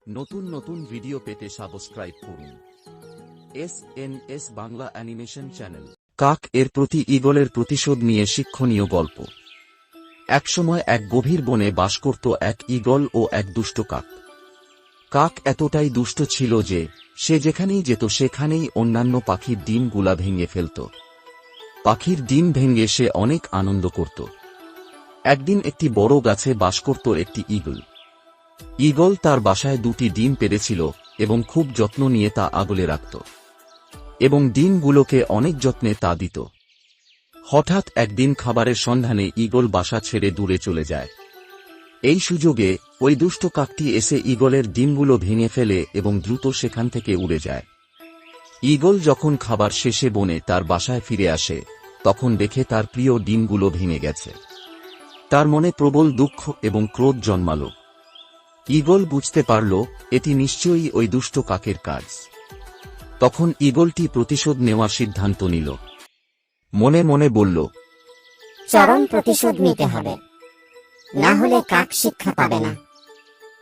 নতুন নতুন ভিডিও পেতে সাবস্ক্রাইব করুন এসএনএস বাংলা অ্যানিমেশন চ্যানেল। কাক এর প্রতি ঈগলের প্রতিশোধ নিয়ে শিক্ষণীয় গল্প। একসময় এক গভীর বনে বাস করত এক ঈগল ও এক দুষ্ট কাক। কাক এতটাই দুষ্ট ছিল যে সে যেখানেই যেত সেখানেই অন্যান্য পাখির ডিমগুলা ভেঙে ফেলত। পাখির ডিম ভেঙে সে অনেক আনন্দ করত। একদিন একটি বড় গাছে বাস করত একটি ঈগল। ঈগল তার বাসায় দুটি ডিম পেড়েছিল এবং খুব যত্ন নিয়ে তা আগলে রাখত এবং ডিমগুলোকে অনেক যত্নে তা দিত। হঠাৎ একদিন খাবারের সন্ধানে ঈগল বাসা ছেড়ে দূরে চলে যায়। এই সুযোগে ওই দুষ্ট কাকটি এসে ঈগলের ডিমগুলো ভেঙে ফেলে এবং দ্রুত সেখান থেকে উড়ে যায়। ঈগল যখন খাবার শেষে বনে তার বাসায় ফিরে আসে তখন দেখে তার প্রিয় ডিমগুলো ভেঙে গেছে। তার মনে প্রবল দুঃখ এবং ক্রোধ জন্মাল। ঈগল বুঝতে পারল এটি নিশ্চয়ই ওই দুষ্ট কাকের কাজ। তখন ঈগলটি প্রতিশোধ নেওয়ার সিদ্ধান্ত নিল। মনে মনে বলল, চরম প্রতিশোধ নিতে হবে, না হলে কাক শিক্ষা পাবে না।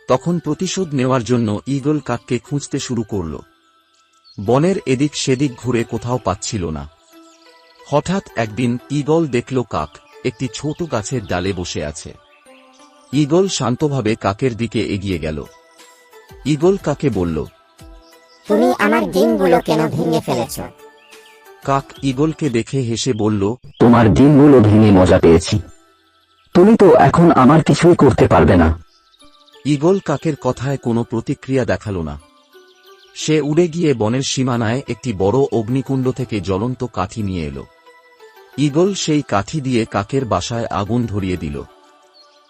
তখন প্রতিশোধ নেওয়ার জন্য ঈগল কাককে খুঁজতে শুরু করল। বনের এদিক সেদিক ঘুরে কোথাও পাচ্ছিল না। হঠাৎ একদিন ঈগল দেখল কাক একটি ছোট গাছের ডালে বসে আছে। ঈগল শান্তভাবে কাকের দিকে এগিয়ে গেল। ঈগল কাকে বলল, তুমি আমার ডিমগুলো কেন ভেঙে ফেলেছ? কাক ঈগলকে দেখে হেসে বলল, তোমার ডিমগুলো ভেঙে মজা পেয়েছি। তুমি তো এখন আমার কিছুই করতে পারবে না। ঈগল কাকের কথায় কোনো প্রতিক্রিয়া দেখাল না। সে উড়ে গিয়ে বনের সীমানায় একটি বড় অগ্নিকুণ্ড থেকে জ্বলন্ত কাঠি নিয়ে এল। ঈগল সেই কাঠি দিয়ে কাকের বাসায় আগুন ধরিয়ে দিল।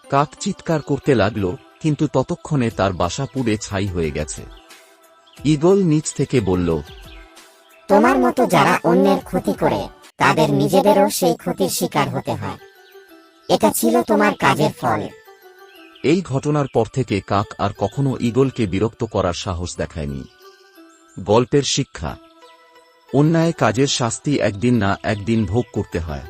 কাক চিৎকার করতে লাগল, কিন্তু ততক্ষণে তার বাসা পুড়ে ছাই হয়ে গেছে। ঈগল নিচ থেকে বলল, তোমার মতো যারা অন্যের ক্ষতি করে তাদের নিজেদেরও সেই ক্ষতির শিকার হতে হয়। এটা ছিল তোমার কাজের ফল। এই ঘটনার পর থেকে কাক আর কখনো ঈগলকে বিরক্ত করার সাহস দেখায়নি। গল্পের শিক্ষা: অন্যায় কাজের শাস্তি একদিন না একদিন ভোগ করতে হয়।